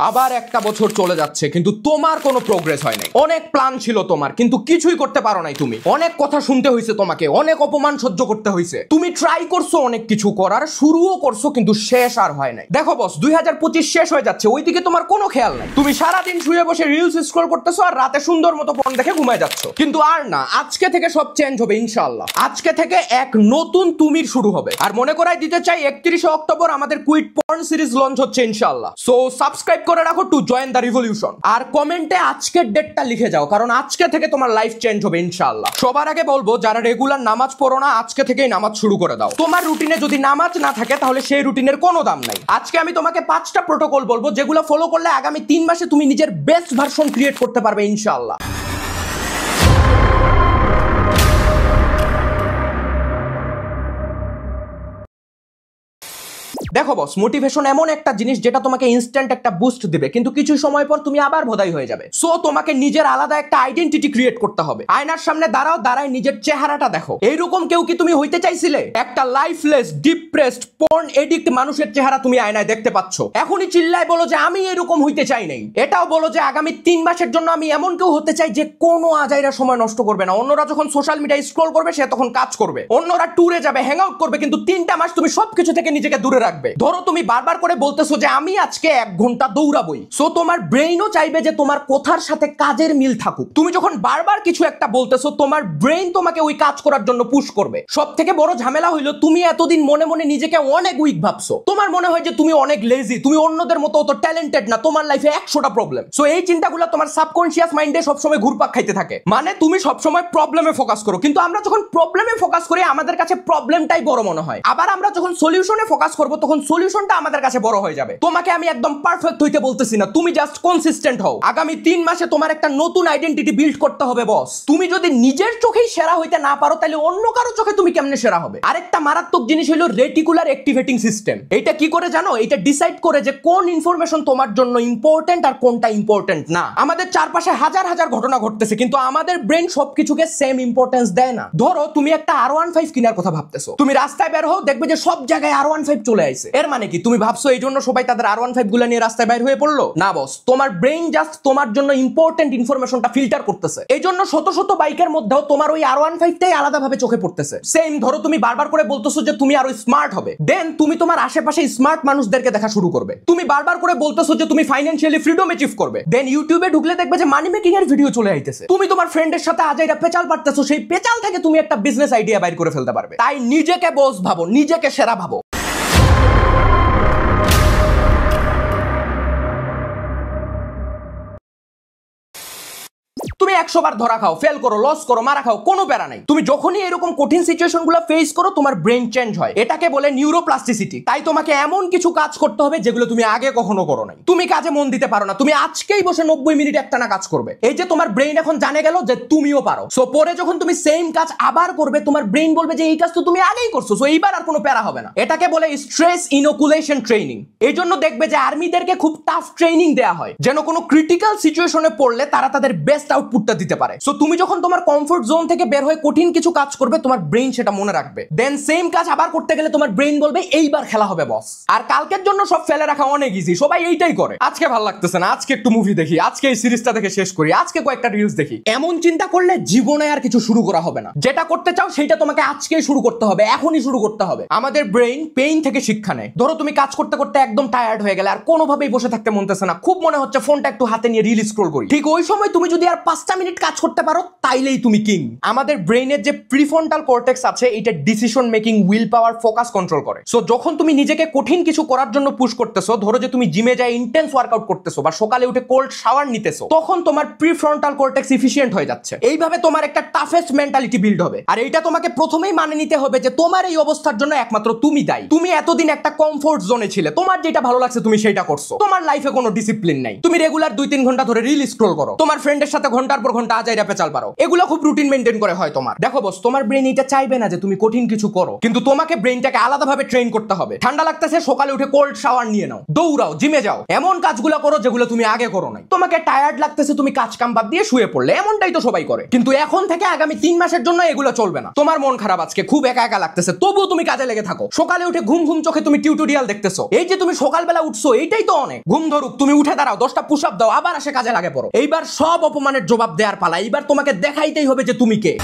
আবার একটা বছর চলে যাচ্ছে কিন্তু তোমার কোনো প্রোগ্রেস হয় নাই। অনেক প্ল্যান ছিল তোমার কিন্তু কিছুই করতে পারো নাই। তুমি অনেক কথা শুনতে হয়েছে, তোমাকে অনেক অপমান সহ্য করতে হয়েছে। তুমি ট্রাই করছো অনেক কিছু করার, শুরুও করছো কিন্তু শেষ আর হয় নাই। দেখো বস, 2025 শেষ হয়ে যাচ্ছে, ওইদিকে তোমার কোনো খেয়াল নাই। তুমি সারাদিন শুয়ে বসে রিলস স্ক্রল করতেছো আর রাতে সুন্দর মতো ফোন দেখে ঘুমায় যাচ্ছ। কিন্তু আর না, আজকে থেকে সব চেঞ্জ হবে ইনশাআল্লাহ। আজকে থেকে এক নতুন তুমির শুরু হবে। আর মনে করাই দিতে চাই, 31শে অক্টোবর আমাদের কুইট পর্ন সিরিজ লঞ্চ হচ্ছে ইনশাআল্লাহ। সো সাবস্ক্রাইব করে রাখো টু জয়েন দ্য রিভলিউশন। আর কমেন্টে আজকের ডেটটা লিখে যাও, কারণ আজকে থেকে তোমার লাইফ চেঞ্জ হবে ইনশাআল্লাহ। সবার আগে বলবো, যারা রেগুলার নামাজ পড়ো না, আজকে থেকেই নামাজ শুরু করে দাও। তোমার রুটিনে যদি নামাজ না থাকে তাহলে সেই রুটিনের কোনো দাম নাই। আজকে আমি তোমাকে 5টা প্রোটোকল বলবো, যেগুলো ফলো করলে আগামী 3 মাসে তুমি নিজের বেস্ট ভার্সন ক্রিয়েট করতে পারবে ইনশাআল্লাহ। দেখো বস, মোটিভেশন এমন একটা জিনিস যেটা তোমাকে ইনস্ট্যান্ট একটা বুস্ট দিবে, কিন্তু কিছু সময় পর তুমি আবার ভোদাই হয়ে যাবে। সো তোমাকে নিজের আলাদা একটা আইডেন্টিটি ক্রিয়েট করতে হবে। আয়নার সামনে দাঁড়াও, দাঁড়ায় নিজের চেহারাটা দেখো। এইরকম কেউ কি তুমি হইতে চাইছিলে? একটা লাইফলেস, ডিপ্রেসড, পর্ন এডিক্ট মানুষের চেহারা তুমি আয়নায় দেখতে পাচ্ছ। এখনই চিল্লায় বলো যে আমি এরকম হইতে চাই নাই। এটাও বলো যে আগামী 3 মাসের জন্য আমি এমন কেউ হতে চাই যে কোনো আজাইরা সময় নষ্ট করবে না। অন্যরা যখন সোশ্যাল মিডিয়ায় স্ক্রল করবে, সে তখন কাজ করবে। অন্যরা ট্যুরে যাবে, হ্যাং আউট করবে, কিন্তু 3টা মাস তুমি সবকিছু থেকে নিজেকে দূরে রাখবে। ধরো তুমি বারবার করে বলতেছো যে আমি আজকে 1 ঘন্টা দৌড়াবই। সো তোমার ব্রেইনও চাইবে যে তোমার কথার সাথে কাজের মিল থাকুক। তুমি যখন বারবার কিছু একটা বলতেছো, তোমার ব্রেইন তোমাকে ওই কাজ করার জন্য পুশ করবে। সব থেকে বড় ঝামেলা হইলো, তুমি এতদিন মনে মনে নিজেকে অনেক উইক ভাবছো। তোমার মনে হয় যে তুমি অনেক লেজি, তুমি অন্যদের মতো অত ট্যালেন্টেড না, তোমার লাইফে 100টা প্রবলেম। সো এই চিন্তাগুলো তোমার সাবকনশিয়াস মাইন্ডে সবসময় ঘুরপাক খাইতে থাকে। মানে তুমি সবসময় প্রবলেমে ফোকাস করো, কিন্তু আমরা যখন প্রবলেমে ফোকাস করি আমাদের কাছে প্রবলেমটাই বড় মনে হয়। আবার আমরা যখন সলিউশনে ফোকাস করব, তখন সলিউশনটা আমাদের কাছে বড় হয়ে যাবে। তোমাকে আমি একদম পারফেক্ট হইতে বলতেছি না, তুমি জাস্ট কনসিস্টেন্ট হও। আগামী 3 মাসে তোমার একটা নতুন আইডেন্টিটি বিল্ড করতে হবে বস। তুমি যদি নিজের চোখেই সেরা হইতে না পারো, তাহলে অন্য কারো চোখে তুমি কেমনে সেরা হবে? আরেকটা মারাত্মক জিনিস হলো রেটিকুলার অ্যাক্টিভেটিং সিস্টেম। এটা কি করে জানো? এটা ডিসাইড করে যে কোন ইনফরমেশন তোমার জন্য ইম্পর্টেন্ট আর কোনটা ইম্পর্টেন্ট না। আমাদের চারপাশে হাজার হাজার ঘটনা ঘটতেছে, কিন্তু আমাদের ব্রেন সবকিছুকে সেম ইম্পর্টেন্স দেয় না। ধরো তুমি একটা R15 কেনার কথা ভাবতেছো, তুমি রাস্তায় বের হও, দেখবে যে সব জায়গায় R15 চলে আইছে। এর মানে কি তুমি ভাবছো এই জন্য সবাই তাদের R15 গুলা নিয়ে রাস্তায় বাইর হয়ে পড়লো? না বস, তোমার ব্রেইন জাস্ট তোমার জন্য ইম্পর্টেন্ট ইনফরমেশনটা ফিল্টার করতেছে। এই জন্য শত শত বাইকের মধ্যেও তোমার ওই R15টাই আলাদাভাবে চোখে পড়তেছে। সেম ধরো তুমি বারবার করে বলতেছো যে তুমি আরো স্মার্ট হবে, দেন তুমি তোমার আশেপাশে স্মার্ট মানুষদেরকে দেখা শুরু করবে। তুমি বারবার করে বলতেছো যে তুমি ফাইন্যান্সিয়ালি ফ্রিডম অ্যাচিভ করবে, দেন ইউটিউবে ঢুকলে দেখবে যে মানি মেকিং এর ভিডিও চলে আইতেছে। তুমি তোমার ফ্রেন্ডের সাথে আজাইরা পেচাল পারতেছো, সেই পেচাল থেকে তুমি একটা বিজনেস আইডিয়া বাইর করে ফেলতে পারবে। তাই নিজেকে বস ভাবো, নিজেকে সেরা ভাবো। তুমি 100 বার ধরা খাও, ফেল করো, লস করো, মারা খাও, কোনো প্যারা নাই। তুমি যখনই এরকম কঠিন সিচুয়েশনগুলো ফেস করো, তোমার ব্রেন চেঞ্জ হয়। এটাকে বলে নিউরোপ্লাস্টিসিটি। তাই তোমাকে এমন কিছু কাজ করতে হবে যেগুলো তুমি আগে কখনো করো নাই। তুমি কাজে মন দিতে পারো না, তুমি আজকেই বসে 90 মিনিট একটানা কাজ করবে। এই যে তোমার ব্রেন এখন জানে গেল যে তুমিও পারো। সো পরে যখন তুমি সেম কাজ আবার করবে, তোমার ব্রেন বলবে যে এই কাজ তো তুমি আগেই করছো, সো এইবার আর কোনো প্যারা হবে না। এটাকে বলে স্ট্রেস ইনোকুলেশন ট্রেনিং। এই জন্য দেখবে যে আর্মিদেরকে খুব টাফ ট্রেনিং দেয়া হয়, যেন কোনো ক্রিটিক্যাল সিচুয়েশনে পড়লে তারা তাদের বেস্ট আউটপুটটা দিতে পারে। সো তুমি যখন তোমার কমফোর্ট জোন থেকে বের হয়ে কঠিন কিছু কাজ করবে, তোমার ব্রেন সেটা মনে রাখবে। দেন সেম কাজ আবার করতে গেলে তোমার ব্রেন বলবে এইবার খেলা হবে বস। আর কালকের জন্য সব ফেলে রাখা অনেক ইজি, সবাই এইটাই করে। আজকে ভালো লাগতেছে না, আজকে একটু মুভি দেখি, আজকে এই সিরিজটা দেখে শেষ করি, আজকে কয়েকটা রিলস দেখি। এমন চিন্তা করলে জীবনে আর কিছু শুরু করা হবে না। যেটা করতে চাও সেটা তোমাকে আজকেই শুরু করতে হবে, এখনই শুরু করতে হবে। আমাদের ব্রেন পেইন থেকে শিক্ষা নেয়। ধরো তুমি কাজ করতে করতে একদম টায়ার্ড হয়ে গেলে, আর কোনোভাবেই বসে থাকতে মনতেছে না, খুব মনে হচ্ছে ফোনটা একটু হাতে নিয়ে রিল স্ক্রল করি। ঠিক ওই সময় তুমি যদি আর 5টা মিনিট কাজ করতে পারো, তাইলেই তুমি কিং। আমাদের ব্রেইনের যে প্রিফ্রন্টাল কর্টেক্স আছে, এটা decision making, will power, focus control করে। সো যখন তুমি নিজেকে কঠিন কিছু করার জন্য পুশ করতেছো, ধরো যে তুমি জিমে যাই ইন্টেন্স ওয়ার্কআউট করতেছো বা সকালে উঠে কোল্ড শাওয়ার নিতেছো, তখন তোমার প্রিফ্রন্টাল কর্টেক্স এফিশিয়েন্ট হয়ে যাচ্ছে। এইভাবে তোমার একটা টাফেস্ট মেন্টালিটি বিল্ড হবে। আর এইটা তোমাকে প্রথমেই মানে নিতে হবে যে তোমার এই অবস্থার জন্য একমাত্র তুমি দায়ী। তুমি এতদিন একটা কমফোর্ট জোনে ছিলে, তোমার যেটা ভালো লাগছে তুমি সেটা করছো। তোমার লাইফে কোনো ডিসিপ্লিন নাই, তুমি রেগুলার 2-3 ঘন্টা ধরে রিল স্ক্রল করো, তোমার ফ্রেন্ডের সাথে ঘন্টার পর ঘন্টা আজাইরা পেচাল পারো, এগুলো খুব রুটিন মেইনটেইন করে হয় তোমার। দেখো বস, তোমার ব্রেন এটা চাইবে না যে তুমি কঠিন কিছু করো, কিন্তু তোমাকে ব্রেনটাকে আলাদাভাবে ট্রেন করতে হবে। ঠান্ডা লাগতেছে, সকালে উঠে কোল্ড শাওয়ার নিয়ে নাও, দৌড়াও, জিমে যাও, এমন কাজগুলো করো যেগুলো তুমি আগে করো নাই। তোমাকে টায়ার্ড লাগতেছে, তুমি কাজ কাম বাদ দিয়ে শুয়ে পড়লে, এমনটাই তো সবাই করে। কিন্তু এখন থেকে আগামী 3 মাসের জন্য এগুলো চলবে না। তোমার মন খারাপ আজকে, খুব একা একা লাগতেছে, তবুও তুমি কাজে লেগে থাকো। সকালে উঠে ঘুম ঘুম চোখে তুমি টিউটোরিয়াল দেখতেছো, এই যে তুমি সকালবেলা উঠছো এইটাই তো অনেক। ঘুম ধরুক, তুমি উঠে দাঁড়াও, 10টা পুশ আপ দাও, আবার আসে কাজে লাগে পড়ো। এইবার সব অপমানের জবাব দেওয়ার পালা, এইবার তোমাকে দেখাইতেই হবে যে তুমি কে।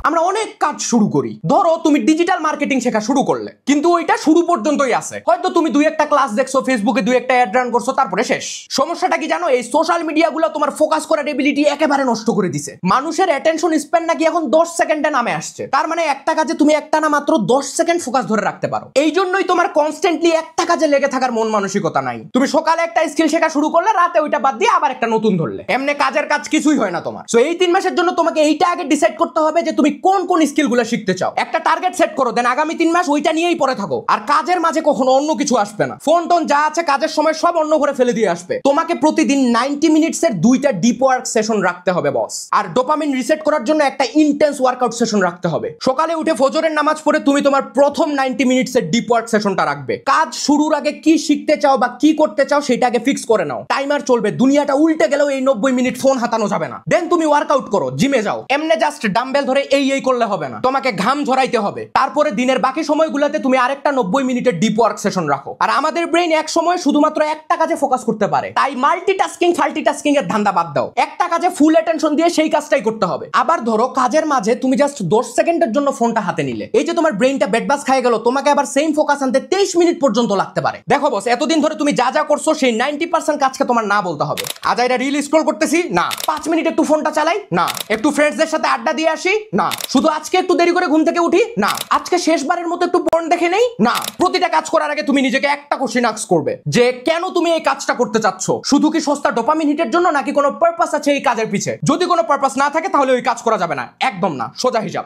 আমরা অনেক কাজ শুরু করি। ধরো তুমি ডিজিটাল মার্কেটিং শেখা শুরু করলে, কিন্তু ওইটা শুরু পর্যন্তই আছে। হয়তো তুমি 2-1টা ক্লাস দেখছো, ফেসবুকে 2-1টা অ্যাড রান করছো, তারপরে শেষ। সমস্যাটা কি জানো? এই সোশ্যাল মিডিয়াগুলো তোমার ফোকাস করার এবিলিটি একেবারে নষ্ট করে দিছে। মানুষের অ্যাটেনশন স্প্যান নাকি এখন 10 সেকেন্ডে নামে আসছে। তার মানে একটা কাজে তুমি একটানা মাত্র 10 সেকেন্ড ফোকাস ধরে রাখতে পারো। এই জন্যই তোমার কনস্ট্যান্টলি একটা কাজে লেগে থাকার মন মানসিকতা নাই। তুমি সকালে একটা স্কিল শেখা শুরু করলে, রাতে ওইটা বাদ দিয়ে আবার একটা নতুন ধরলে, এমনি কাজের কাজ কিছুই হয় না তোমার। সো এই 3 মাসের জন্য তোমাকে এইটা আগে ডিসাইড করতে হবে যে তুমি কোন কোন স্কিলগুলো শিখতে চাও। একটা টার্গেট সেট করো, দেন আগামী 3 মাস ওইটা নিয়েই পড়ে থাকো। আর কাজের মাঝে কখনো অন্য কিছু আসবে না। ফোন টোন যা আছে কাজের সময় সব অন্য ঘরে ফেলে দিয়ে আসবে। তোমাকে প্রতিদিন 90 মিনিটসের 2টা ডিপ ওয়ার্ক সেশন রাখতে হবে বস। আর ডোপামিন রিসেট করার জন্য একটা ইন্টেন্স ওয়ার্কআউট সেশন রাখতে হবে। সকালে উঠে ফজরের নামাজ পড়ে তুমি তোমার প্রথম 90 মিনিটসের ডিপ ওয়ার্ক সেশনটা রাখবে। কাজ শুরুর আগে কি শিখতে চাও বা কি করতে চাও সেটা আগে ফিক্স করে নাও। টাইমার চলবে, দুনিয়াটা উল্টে গেলেও এই 90 মিনিট ফোন হাতানো যাবে না। দেন তুমি ওয়ার্কআউট করো, জিমে যাও। এমনি জাস্ট ডাম্বেল ধরে এই করলে হবে না, তোমাকে ঘাম ঝরাইতে হবে। তারপরে দিনের বাকি সময়গুলোতে তুমি আরেকটা 90 মিনিটের ডিপ ওয়ার্ক সেশন রাখো। আর আমাদের ব্রেন এক সময় শুধুমাত্র একটা কাজে ফোকাস করতে পারে, তাই মাল্টিটাস্কিং ফাল্টিটাস্কিং এর ধান্দা বাদ দাও। একটা কাজে ফুল অ্যাটেনশন দিয়ে সেই কাজটাই করতে হবে। আবার ধরো কাজের মাঝে তুমি জাস্ট 10 সেকেন্ডের জন্য ফোনটা হাতে নিলে, এই যে তোমার ব্রেনটা বেডবাস খায় গেল, তোমাকে আবার সেম ফোকাস আনতে 23 মিনিট পর্যন্ত লাগতে পারে। দেখো বস, এতদিন ধরে তুমি যা যা করছো সেই 90% কাজকে তোমার না বলতে হবে। আজ এটা রিল স্ক্রল করতেছি না, 5 মিনিট একটু ফোনটা চালাই না, একটু ফ্রেন্ডসদের সাথে আড্ডা দিয়ে আসি না, শুধু আজকে একটু দেরি করে ঘুম থেকে উঠি না, আজকে শেষবারের মতো একটু পর্ন দেখে নেই না। প্রতিটা কাজ করার আগে তুমি নিজেকে একটা কোশ্চেন আস্ক করবে যে কেন তুমি এই কাজটা করতে চাচ্ছ। শুধু কি সস্তা ডোপামিন হিটের জন্য, নাকি কোনো পারপাস আছে এই কাজের পিছে? যদি কোনো পারপাস না থাকে তাহলে ওই কাজ করা যাবে না, একদম না, সোজা হিসাব।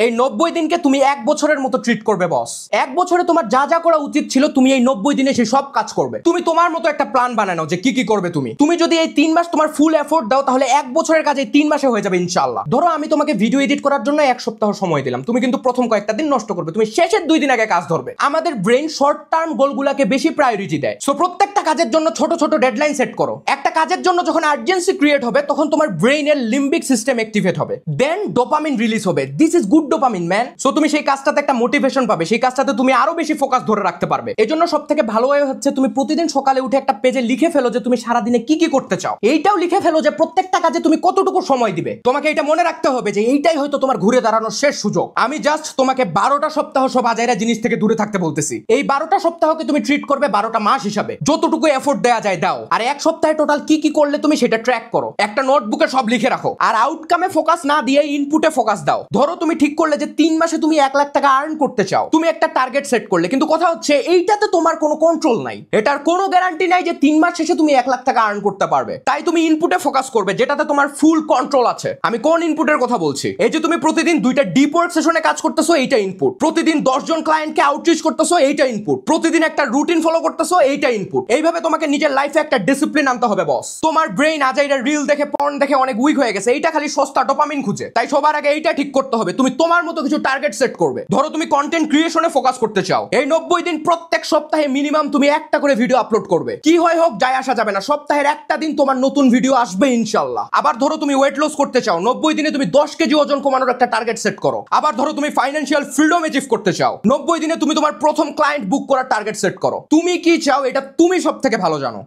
এই 90 দিনকে তুমি 1 বছরের মতো ট্রিট করবে বস। 1 বছরে তোমার যা যা করা উচিত ছিল তুমি এই 90 দিনে সেই সব কাজ করবে। তুমি তোমার মতো একটা প্ল্যান বানানো যে কি কি করবে তুমি যদি এই 3 মাস তোমার ফুল এফোর্ট দাও, তাহলে 1 বছরের কাজ এই 3 মাসে হয়ে যাবে ইনশাআল্লাহ। ধরো আমি তোমাকে ভিডিও এডিট করার জন্য 1 সপ্তাহ সময় দিলাম, তুমি কিন্তু প্রথম কয়েকটা দিন নষ্ট করবে, তুমি শেষের 2 দিন আগে কাজ ধরবে। আমাদের ব্রেন শর্ট টার্ম গোলগুলোকে বেশি প্রায়োরিটি দেয়। সো প্রত্যেকটা কাজের জন্য ছোট ছোট ডেডলাইন সেট করো। একটা কাজের জন্য যখন আর্জেন্সি ক্রিয়েট হবে, তখন তোমার ব্রেইনের লিম্বিক সিস্টেম অ্যাক্টিভেট হবে, দেন ডোপামিন রিলিজ হবে। This is good dopamine man. So তুমি সেই কাজটাতে একটা মোটিভেশন পাবে, সেই কাজটাতে তুমি আরো বেশি ফোকাস ধরে রাখতে পারবে। এজন্য সবথেকে ভালো ওয়ে হচ্ছে তুমি প্রতিদিন সকালে উঠে একটা পেজে লিখে ফেলো যে তুমি সারা দিনে কি কি করতে চাও। এইটাও লিখে ফেলো যে প্রত্যেকটা কাজে তুমি কতটুকু সময় দিবে। তোমাকে এটা মনে রাখতে হবে যে এইটাই হয়তো তোমার ঘুরে দাঁড়ানোর শেষ সুযোগ। আমি জাস্ট তোমাকে 12টা সপ্তাহ সব আজাইরা জিনিস থেকে দূরে থাকতে বলতেছি। এই 12টা সপ্তাহকে তুমি ট্রিট করবে 12টা মাস হিসাবে, যতটুকু এফোর্ট দেওয়া যায় দাও। আর 1 সপ্তাহে টোটাল কি কি করলে তুমি সেটা ট্র্যাক করো, একটা নোটবুকে সব লিখে রাখো। আর আউটকামে ফোকাস না দিয়ে ইনপুটে ফোকাস দাও। ধরো তুমি ঠিক করলে যে 3 মাসে তুমি 1 লাখ টাকা আর্ন করতে চাও, তুমি একটা টার্গেট সেট করলে, কিন্তু কথা হচ্ছে এইটাতে তোমার কোনো কন্ট্রোল নাই। এটার কোনো গ্যারান্টি নাই যে 3 মাস শেষে তুমি 1 লাখ টাকা আর্ন করতে পারবে। তাই তুমি ইনপুটে ফোকাস করবে যেটাতে তোমার ফুল কন্ট্রোল আছে। আমি কোন ইনপুটের কথা বলছি? এই যে তুমি প্রতিদিন 2টা ডিপ ওয়ার্ক সেশনে কাজ করতেছো, এইটা ইনপুট। প্রতিদিন 10 জন ক্লায়েন্টকে আউটরিচ করতেছো, এইটা ইনপুট। প্রতিদিন একটা রুটিন ফলো করতেছো, এইটা ইনপুট। এইভাবে তোমাকে নিজের লাইফে একটা ডিসিপ্লিন আনতে হবে বস। তোমার ব্রেইন আজাইরা রিল দেখে পর্ন দেখে অনেক উইক হয়ে গেছে, এইটা খালি সস্তা ডোপামিন খুঁজে। তাই সবার আগে এইটা ঠিক করতে হবে, তুমি তোমার মতো কিছু টার্গেট সেট করবে। ধরো তুমি কন্টেন্ট ক্রিয়েশনে ফোকাস করতে চাও, এই 90 দিন প্রত্যেক সপ্তাহে মিনিমাম তুমি একটা করে ভিডিও আপলোড করবে। কি হয় হোক যায় আসা যাবে না, সপ্তাহের একটা দিন তোমার নতুন ভিডিও আসবে ইনশাআল্লাহ। আবার ধরো তুমি ওয়েট লস করতে চাও, 90 দিনে তুমি 10 কেজি ওজন কমানোর একটা টার্গেট সেট করো। আবার ধরো তুমি ফাইন্যান্সিয়াল ফ্রিডম অ্যাচিভ করতে চাও, 90 দিনে তুমি তোমার প্রথম ক্লায়েন্ট বুক করার টার্গেট সেট করো। তুমি কি চাও এটা তুমি সবথেকে ভালো জানো।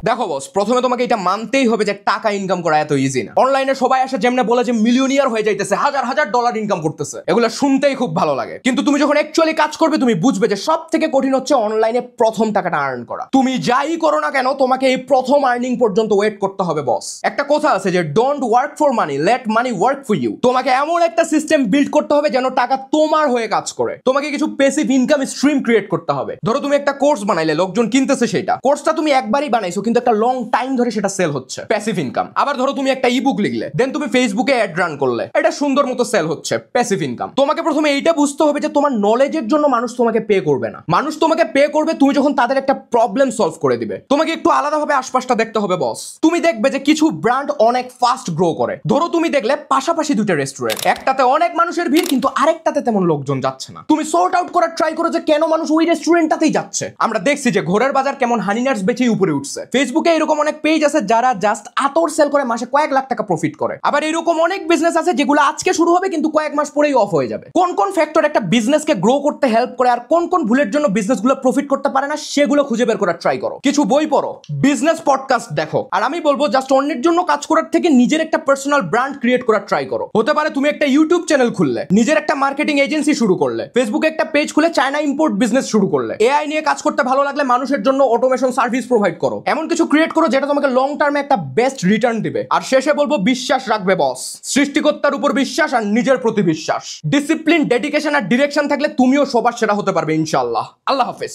দেখো বস, প্রথমে তোমাকে এটা মানতেই হবে যে টাকা ইনকাম করা এত ইজি না। অনলাইনে সবাই আসে যেমনে বলে যে মিলিয়নিয়ার হয়ে যাইতেছে, হাজার হাজার ডলার ইনকাম করতেছে, এগুলো শুনতেই খুব ভালো লাগে। কিন্তু তুমি যখন অ্যাকচুয়ালি কাজ করবে তুমি বুঝবে যে সব থেকে কঠিন হচ্ছে অনলাইনে প্রথম টাকাটা আর্ন করা। তুমি যাই করো না কেন তোমাকে এই প্রথম আর্নিং পর্যন্ত ওয়েট করতে হবে বস। একটা কথা আছে যে don't work for money, let money work for you. তোমাকে এমন একটা সিস্টেম বিল্ড করতে হবে যেন টাকা তোমার হয়ে কাজ করে। তোমাকে কিছু প্যাসিভ ইনকাম স্ট্রিম ক্রিয়েট করতে হবে। ধরো তুমি একটা কোর্স বানাইলে, লোকজন কিনতেছে, সেটা কোর্সটা তুমি একবারই বানাইছো কিন্তু একটা লং টাইম ধরে সেটা সেল হচ্ছে, প্যাসিভ ইনকাম। আবার ধরো তুমি একটা ইবুক লিখলে, দেন তুমি ফেসবুকে অ্যাড রান করলে, এটা সুন্দর মতো সেল হচ্ছে, প্যাসিভ ইনকাম। তোমাকে প্রথমে এইটা বুঝতে হবে যে তোমার নলেজের জন্য মানুষ তোমাকে পে করবে না, মানুষ তোমাকে পে করবে তুমি যখন তাদের একটা প্রবলেম সলভ করে দিবে। তোমাকে একটু আলাদাভাবে আশপাশটা দেখতে হবে বস। তুমি দেখবে যে কিছু ব্র্যান্ড অনেক ফাস্ট গ্রো করে। ধরো তুমি দেখলে পাশাপাশি দুইটা রেস্টুরেন্ট, একটাতে অনেক মানুষের ভিড় কিন্তু আরেকটাতে তেমন লোকজন যাচ্ছে না। তুমি সর্ট আউট করার ট্রাই করো যে কেন মানুষ ওই রেস্টুরেন্টটাতেই যাচ্ছে। আমরা দেখছি যে ঘোরের বাজার কেমন হানি নাটস বেচেই উপরে উঠছে। ফেসবুকে এরকম অনেক পেজ আছে যারা জাস্ট আতর সেল করে মাসে কয়েক লাখ টাকা প্রফিট করে। আবার এরকম অনেক বিজনেস আছে যেগুলো আজকে শুরু হবে কিন্তু কয়েক মাস পরেই অফ হয়ে যাবে। কোন কোন ফ্যাক্টর একটা বিজনেসকে গ্রো করতে হেল্প করে আর কোন কোন ভুলের জন্য বিজনেসগুলো প্রফিট করতে পারে না সেগুলো খুঁজে বের করার ট্রাই করো। কিছু বই পড়ো, বিজনেস পডকাস্ট দেখো। আর আমি বলবো জাস্ট অন্যের জন্য কাজ করার থেকে নিজের একটা পার্সোনাল ব্র্যান্ড ক্রিয়েট করার ট্রাই করো। হতে পারে তুমি একটা ইউটিউব চ্যানেল খুললে, নিজের একটা মার্কেটিং এজেন্সি শুরু করলে, ফেসবুকে একটা পেজ খুলে চায়না ইম্পোর্ট বিজনেস শুরু করলে, এআই নিয়ে কাজ করতে ভালো লাগলে মানুষের জন্য অটোমেশন সার্ভিস প্রোভাইড করো। এমন কিছু ক্রিয়েট করো যেটা তোমাকে লং টার্মে একটা বেস্ট রিটার্ন দিবে। আর শেষে বলবো বিশ্বাস রাখবে বস, সৃষ্টিকর্তার উপর বিশ্বাস আর নিজের প্রতি বিশ্বাস, ডিসিপ্লিন, ডেডিকেশন আর ডিরেকশন থাকলে তুমিও সবার সেরা হতে পারবে ইনশাআল্লাহ। আল্লাহ হাফেজ।